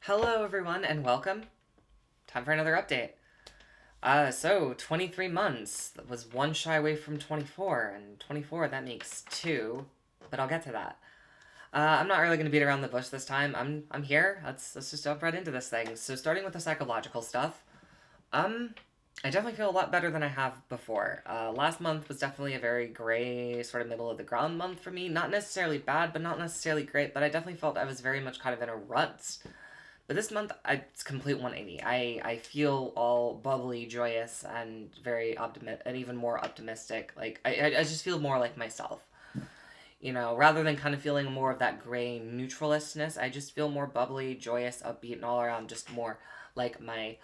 Hello everyone and welcome. Time for another update. So 23 months. That was one shy away from 24, and 24 that makes two, but I'll get to that. I'm not really gonna beat around the bush this time. I'm here. Let's just jump right into this thing. So starting with the psychological stuff. Um, I definitely feel a lot better than I have before. Last month was definitely a very gray, sort of middle of the ground month for me. Not necessarily bad, but not necessarily great. But I definitely felt I was very much kind of in a rut. But this month, it's complete 180. I feel all bubbly, joyous, and very optimistic, and even more optimistic. Like I just feel more like myself. Rather than kind of feeling more of that gray neutralistness, I just feel more bubbly, joyous, upbeat, and all around just more like my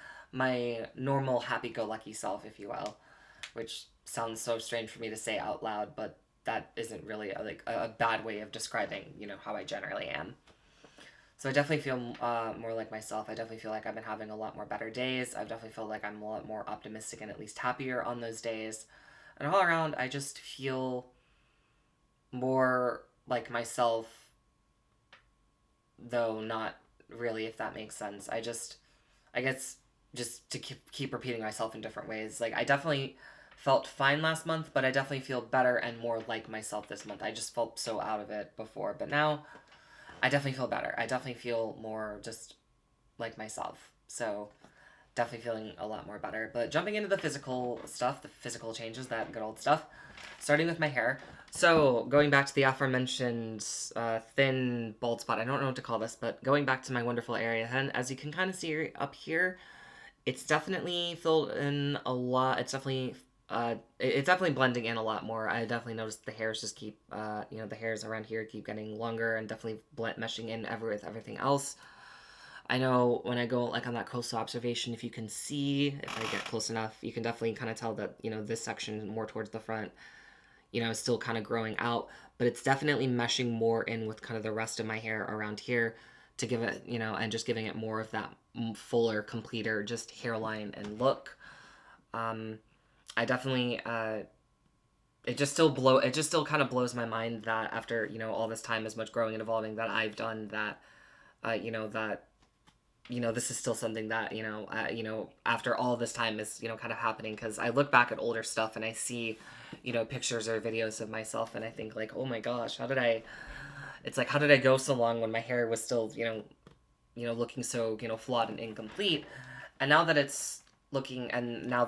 normal happy-go-lucky self, if you will, which sounds so strange for me to say out loud, but that isn't really a bad way of describing how I generally am. So I definitely feel more like myself. I definitely feel like I've been having a lot more better days. I've definitely felt like I'm a lot more optimistic and at least happier on those days. And all around, I just feel more like myself, though not really, if that makes sense. I guess, just to keep repeating myself in different ways. Like, I definitely felt fine last month, but I definitely feel better and more like myself this month. I just felt so out of it before, but now I definitely feel better. I definitely feel more just like myself. So definitely feeling a lot more better. But jumping into the physical stuff, the physical changes, that good old stuff. Starting with my hair. So going back to the aforementioned thin bald spot. I don't know what to call this, but going back to my wonderful area, and as you can kind of see up here, it's definitely filled in a lot. It's definitely blending in a lot more. I definitely noticed the hairs just keep, the hairs around here keep getting longer and definitely meshing in with everything else. I know when I go like on that coastal observation, if you can see, if I get close enough, you can definitely kind of tell that, this section more towards the front, is still kind of growing out, but it's definitely meshing more in with kind of the rest of my hair around here to give it, and just giving it more of that fuller, completer, just hairline and look. I definitely, it just still kind of blows my mind that after, all this time, as much growing and evolving that I've done, that, that this is still something that after all this time is kind of happening, because I look back at older stuff and I see pictures or videos of myself and I think like, oh my gosh, how did I go so long when my hair was still looking so flawed and incomplete, and now that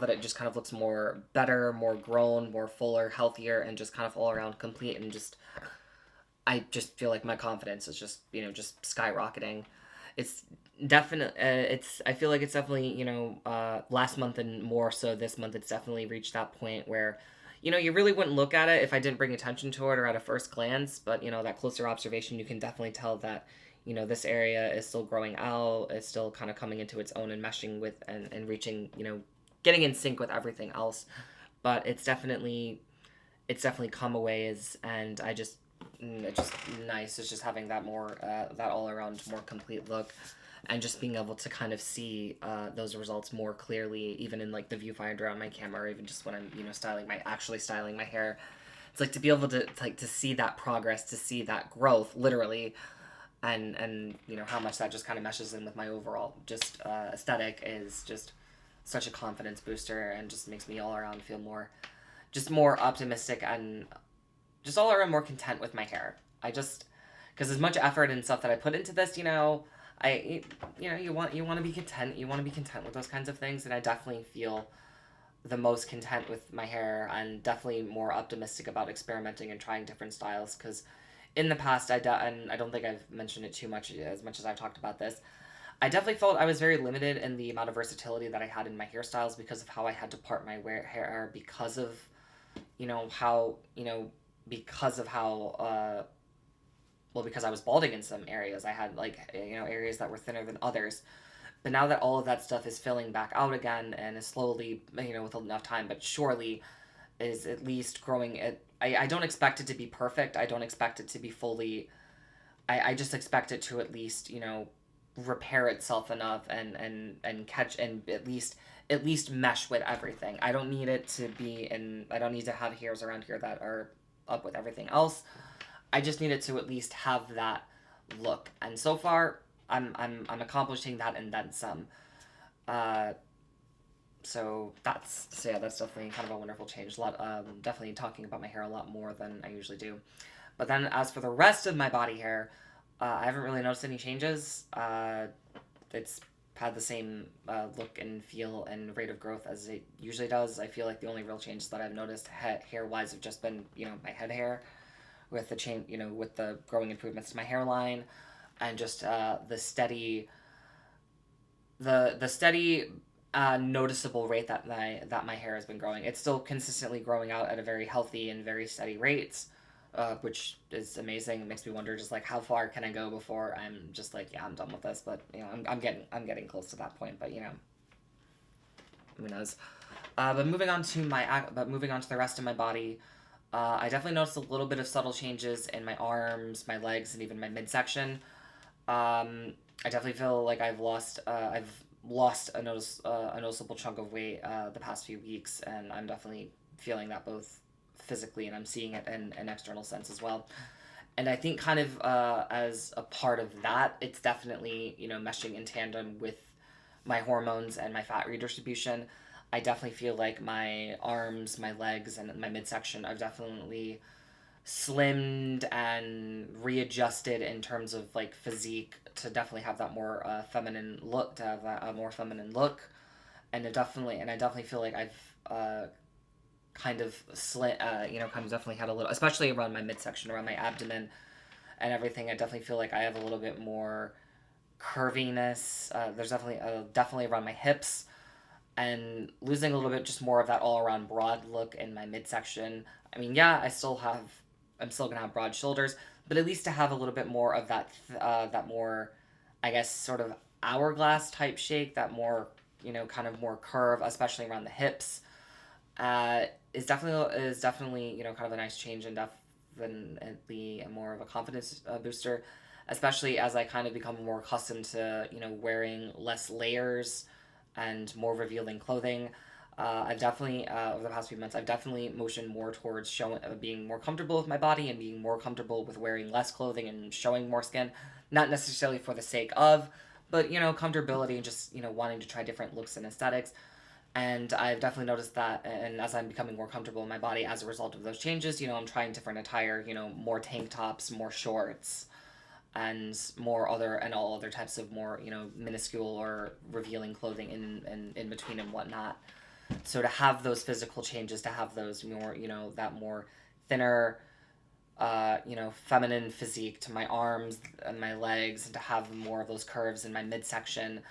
it just kind of looks more better, more grown, more fuller, healthier, and just kind of all around complete, and just I just feel like my confidence is just just skyrocketing. It's it's I feel like it's definitely last month and more so this month, it's definitely reached that point where you really wouldn't look at it if I didn't bring attention to it or at a first glance, but that closer observation, you can definitely tell that this area is still growing out, it's still kind of coming into its own and meshing with and reaching, getting in sync with everything else. But it's definitely come a ways, and it's just nice. It's just having that more that all around more complete look, and just being able to kind of see those results more clearly, even in like the viewfinder on my camera, or even just when I'm styling my hair. It's like to be able to to see that progress, to see that growth, literally, and how much that just kind of meshes in with my overall just aesthetic is just such a confidence booster, and just makes me all around feel more optimistic, and just all around more content with my hair. Because as much effort and stuff that I put into this, you want to be content. You want to be content with those kinds of things, and I definitely feel the most content with my hair, and definitely more optimistic about experimenting and trying different styles. Because in the past, and I don't think I've mentioned it too much, as much as I've talked about this. I definitely felt I was very limited in the amount of versatility that I had in my hairstyles because of how I had to part my hair, because of how because of how because I was balding in some areas. I had like areas that were thinner than others. But now that all of that stuff is filling back out again and is slowly, with enough time, but surely is at least growing it. I don't expect it to be perfect. I don't expect it to be fully. I just expect it to at least, repair itself enough and catch and at least mesh with everything. I don't need it to be in. I don't need to have hairs around here that are up with everything else. I just need it to at least have that look. And so far, I'm accomplishing that and then some. Uh, so yeah, that's definitely kind of a wonderful change. A lot, definitely talking about my hair a lot more than I usually do. But then as for the rest of my body hair, I haven't really noticed any changes. It's had the same look and feel and rate of growth as it usually does. I feel like the only real changes that I've noticed hair wise have just been, my head hair with the change, with the growing improvements to my hairline, and just the steady noticeable rate that my hair has been growing. It's still consistently growing out at a very healthy and very steady rates, which is amazing. It makes me wonder just like how far can I go before I'm just like, yeah, I'm done with this. But I'm getting close to that point. But who knows? But moving on to the rest of my body. I definitely noticed a little bit of subtle changes in my arms, my legs, and even my midsection. I definitely feel like I've lost a noticeable chunk of weight the past few weeks, and I'm definitely feeling that both physically and I'm seeing it in an external sense as well. And I think kind of as a part of that, it's definitely meshing in tandem with my hormones and my fat redistribution. I definitely feel like my arms, my legs, and my midsection I've definitely slimmed and readjusted in terms of like physique to definitely have that more feminine look, to have that more feminine look, and I definitely feel like I've kind of kind of definitely had a little, especially around my midsection, around my abdomen and everything. I definitely feel like I have a little bit more curviness. There's definitely around my hips, and losing a little bit just more of that all around broad look in my midsection. I mean, yeah, I'm still gonna have broad shoulders, but at least to have a little bit more of that more, I guess, sort of hourglass type shake, that more, kind of more curve, especially around the hips, uh, is definitely kind of a nice change and definitely more of a confidence booster, especially as I kind of become more accustomed to wearing less layers and more revealing clothing. I've definitely over the past few months I've definitely motioned more towards showing being more comfortable with my body and being more comfortable with wearing less clothing and showing more skin, not necessarily for the sake of, but comfortability and just wanting to try different looks and aesthetics. And I've definitely noticed that, and as I'm becoming more comfortable in my body as a result of those changes, I'm trying different attire, more tank tops, more shorts, and all other types of more minuscule or revealing clothing in between and whatnot. So to have those physical changes, to have those more that more thinner feminine physique to my arms and my legs, and to have more of those curves in my midsection,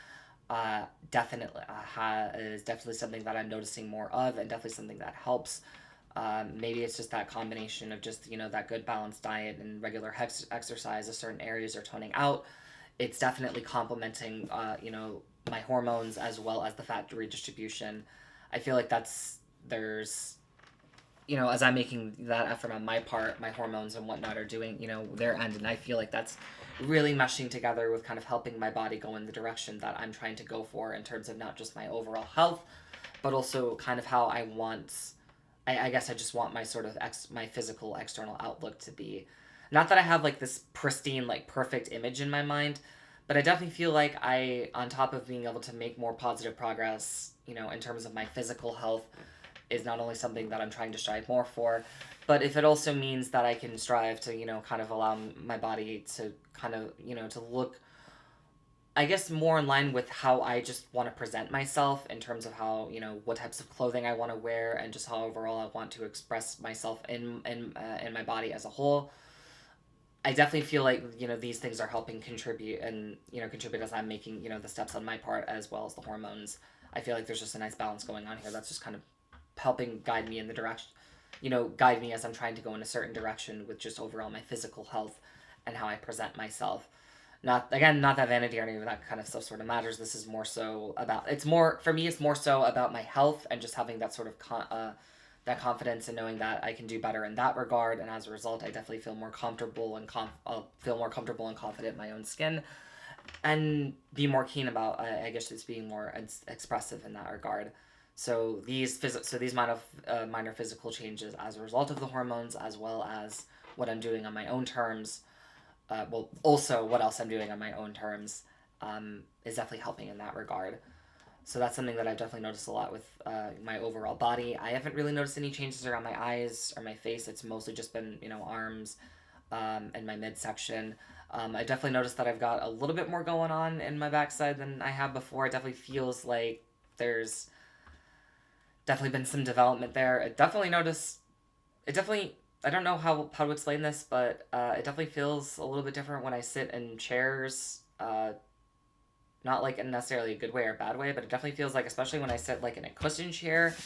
definitely is definitely something that I'm noticing more of, and definitely something that helps. Maybe it's just that combination of just that good balanced diet and regular exercise. If certain areas are toning out, it's definitely complementing my hormones as well as the fat redistribution. I feel like there's as I'm making that effort on my part, my hormones and whatnot are doing their end, and I feel like that's really meshing together with kind of helping my body go in the direction that I'm trying to go for in terms of not just my overall health, but also kind of how I want. I guess I just want my sort of my physical external outlook to be. Not that I have like this pristine, like perfect image in my mind, but I definitely feel like on top of being able to make more positive progress, in terms of my physical health, is not only something that I'm trying to strive more for, but if it also means that I can strive to, kind of allow my body to kind of, to look, I guess, more in line with how I just want to present myself in terms of how, what types of clothing I want to wear, and just how overall I want to express myself in my body as a whole. I definitely feel like these things are helping contribute, and contribute as I'm making the steps on my part as well as the hormones. I feel like there's just a nice balance going on here that's just kind of helping guide me in the direction, guide me as I'm trying to go in a certain direction with just overall my physical health and how I present myself. Not that vanity or any of that kind of stuff sort of matters. This is more so about, it's more for me. It's more so about my health and just having that sort of that confidence and knowing that I can do better in that regard. And as a result, I definitely feel more comfortable and I'll feel more comfortable and confident in my own skin, and be more keen about, I guess, just being more expressive in that regard. So these minor physical changes as a result of the hormones, as well as what I'm doing on my own terms, well, also what else I'm doing on my own terms is definitely helping in that regard. So that's something that I've definitely noticed a lot with my overall body. I haven't really noticed any changes around my eyes or my face. It's mostly just been, arms and my midsection. I definitely noticed that I've got a little bit more going on in my backside than I have before. It definitely feels like there's definitely been some development there. It definitely, I don't know how to explain this, but it definitely feels a little bit different when I sit in chairs. Not like in necessarily a good way or a bad way, but it definitely feels like, especially when I sit like in a cushion chair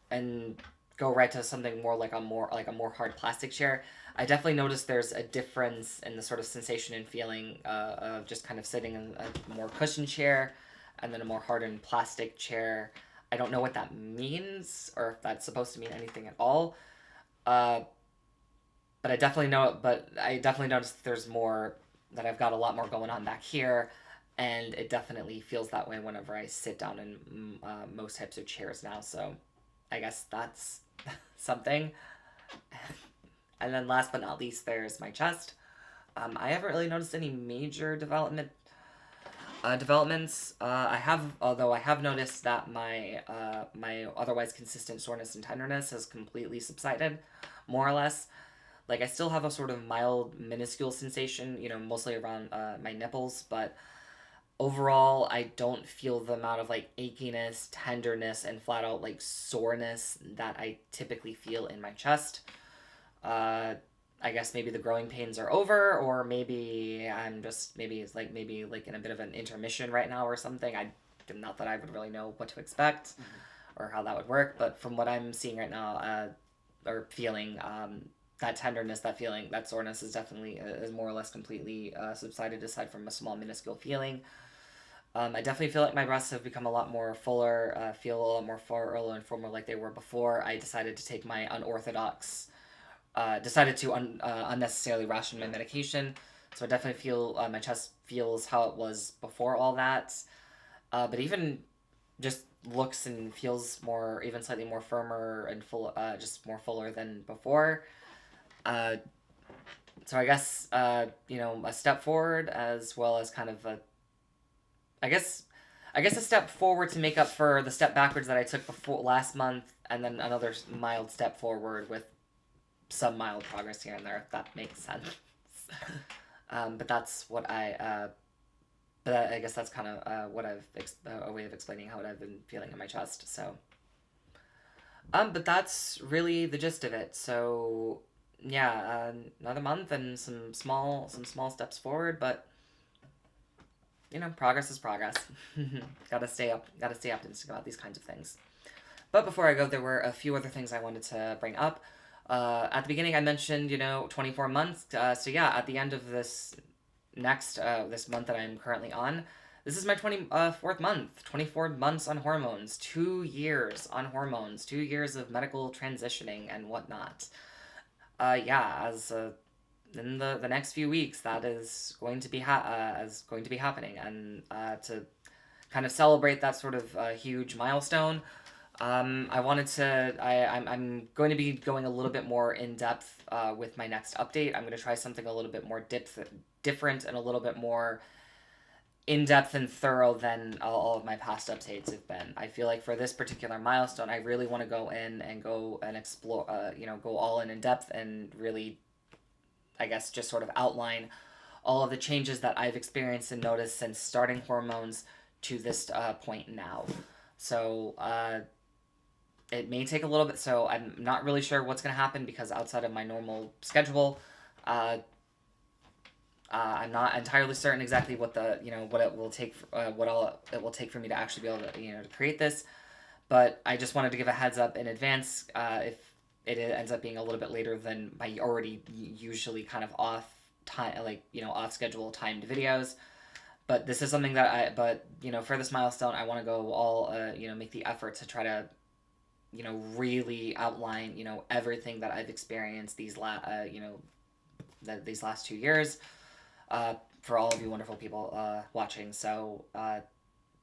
and go right to something more hard plastic chair. I definitely noticed there's a difference in the sort of sensation and feeling of just kind of sitting in a more cushion chair and then a more hardened plastic chair. I don't know what that means or if that's supposed to mean anything at all. Uh, but I definitely noticed there's more, that I've got a lot more going on back here, and it definitely feels that way whenever I sit down in most types of chairs now. So, I guess that's something. And then last but not least, there's my chest. I haven't really noticed any major developments. Although I have noticed that my otherwise consistent soreness and tenderness has completely subsided, more or less. Like, I still have a sort of mild, minuscule sensation, mostly around my nipples, but overall, I don't feel the amount of, like, achiness, tenderness, and flat out, like, soreness that I typically feel in my chest. Uh, I guess maybe the growing pains are over, or maybe I'm just, maybe like in a bit of an intermission right now or something. Not that I would really know what to expect or how that would work, but from what I'm seeing right now, or feeling, that tenderness, that feeling, that soreness is more or less completely subsided, aside from a small minuscule feeling. I definitely feel like my breasts have become a lot more fuller, feel a lot more fuller and fuller like they were before. I decided to take my decided to unnecessarily ration my medication. So I definitely feel my chest feels how it was before all that. But even just looks and feels more, even slightly more firmer and just more fuller than before. Uh, so I guess, a step forward, as well as kind of I guess, a step forward to make up for the step backwards that I took before last month, and then another mild step forward with some mild progress here and there, if that makes sense. But that's what but I guess that's kind of a way of explaining how I've been feeling in my chest. So, but that's really the gist of it. So, yeah, another month and some small steps forward, but progress is progress. Gotta stay optimistic about these kinds of things. But before I go, there were a few other things I wanted to bring up. At the beginning, I mentioned, 24 months. So yeah, at the end of this month that I'm currently on, this is my 24th month. 24 months on hormones, 2 years on hormones, 2 years of medical transitioning and whatnot. Yeah, as in the next few weeks, that is going to be happening, and to kind of celebrate that sort of huge milestone. I wanted to. I'm going to be going a little bit more in depth with my next update. I'm going to try something a little bit more different, and a little bit more in depth and thorough than all of my past updates have been. I feel like for this particular milestone, I really want to go in and go and explore. Go all in depth and really, I guess, just sort of outline all of the changes that I've experienced and noticed since starting hormones to this point now. So it may take a little bit, so I'm not really sure what's going to happen, because outside of my normal schedule, I'm not entirely certain exactly what it will take, it will take for me to actually be able to, to create this. But I just wanted to give a heads up in advance, if it ends up being a little bit later than my already usually kind of off time, like, off schedule timed videos. But this is something for this milestone, I want to go all, make the effort to try to, really outline, everything that I've experienced these last 2 years, for all of you wonderful people watching. So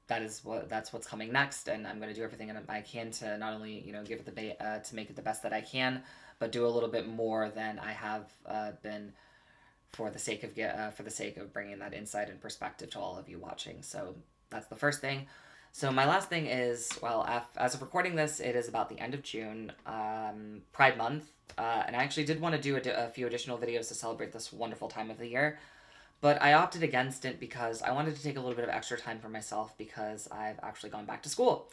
that's what's coming next, and I'm going to do everything I can to not only give it to make it the best that I can, but do a little bit more than I have been for the sake of bringing that insight and perspective to all of you watching. So that's the first thing. So my last thing is, well, as of recording this, it is about the end of June, Pride Month, and I actually did want to do a few additional videos to celebrate this wonderful time of the year, but I opted against it because I wanted to take a little bit of extra time for myself because I've actually gone back to school.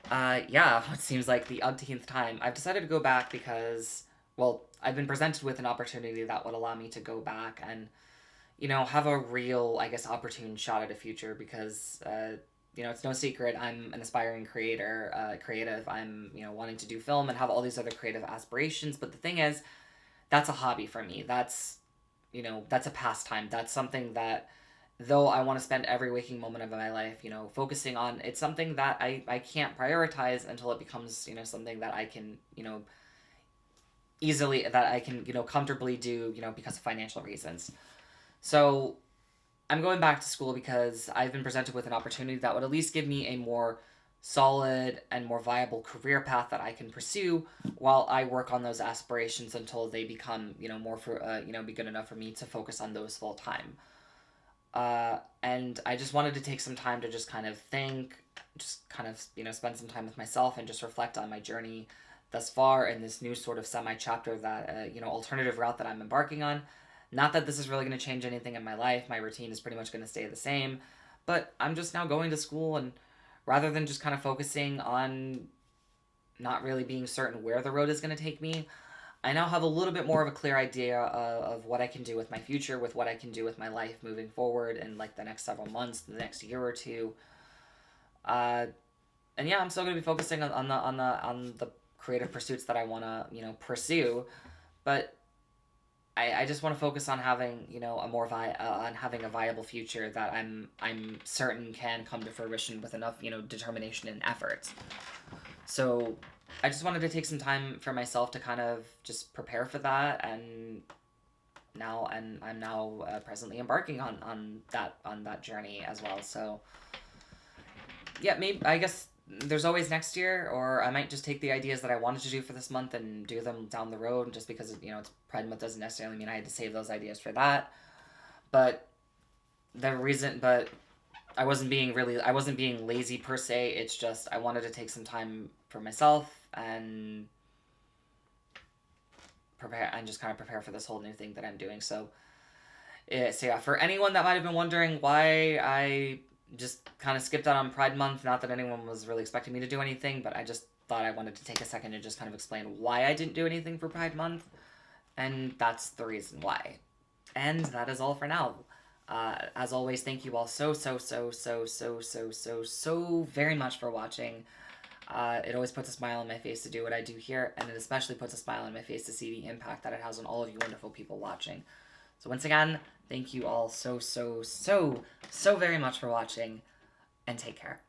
Yeah, it seems like the umpteenth time. I've decided to go back because, well, I've been presented with an opportunity that would allow me to go back and, have a real, I guess, opportune shot at a future because, it's no secret I'm an aspiring creative. I'm, wanting to do film and have all these other creative aspirations. But the thing is, that's a hobby for me. That's a pastime. That's something that, though I want to spend every waking moment of my life, focusing on, it's something that I can't prioritize until it becomes, something that I can, easily, that I can, comfortably do, because of financial reasons. So I'm going back to school because I've been presented with an opportunity that would at least give me a more solid and more viable career path that I can pursue while I work on those aspirations until they become, more for, be good enough for me to focus on those full time. And I just wanted to take some time to just kind of think, just kind of, spend some time with myself and just reflect on my journey thus far in this new sort of semi-chapter that, alternative route that I'm embarking on. Not that this is really going to change anything in my life. My routine is pretty much going to stay the same. But I'm just now going to school, and rather than just kind of focusing on not really being certain where the road is going to take me, I now have a little bit more of a clear idea of what I can do with my future, with what I can do with my life moving forward in like the next several months, the next year or two. And yeah, I'm still going to be focusing on the creative pursuits that I want to pursue, but I just want to focus on having on having a viable future that I'm certain can come to fruition with enough determination and effort. So I just wanted to take some time for myself to kind of just prepare for that, and I'm now presently embarking on that journey as well. So yeah, maybe, I guess there's always next year, or I might just take the ideas that I wanted to do for this month and do them down the road. Just because it's Pride Month doesn't necessarily mean I had to save those ideas for that. But I wasn't being lazy per se. It's just I wanted to take some time for myself and just kind of prepare for this whole new thing that I'm doing. So yeah, for anyone that might have been wondering why I just kind of skipped out on Pride Month, not that anyone was really expecting me to do anything, but I just thought I wanted to take a second and just kind of explain why I didn't do anything for Pride Month, and that's the reason why. And that is all for now. As always, thank you all so very much for watching. It always puts a smile on my face to do what I do here, and it especially puts a smile on my face to see the impact that it has on all of you wonderful people watching. So once again, thank you all so very much for watching, and take care.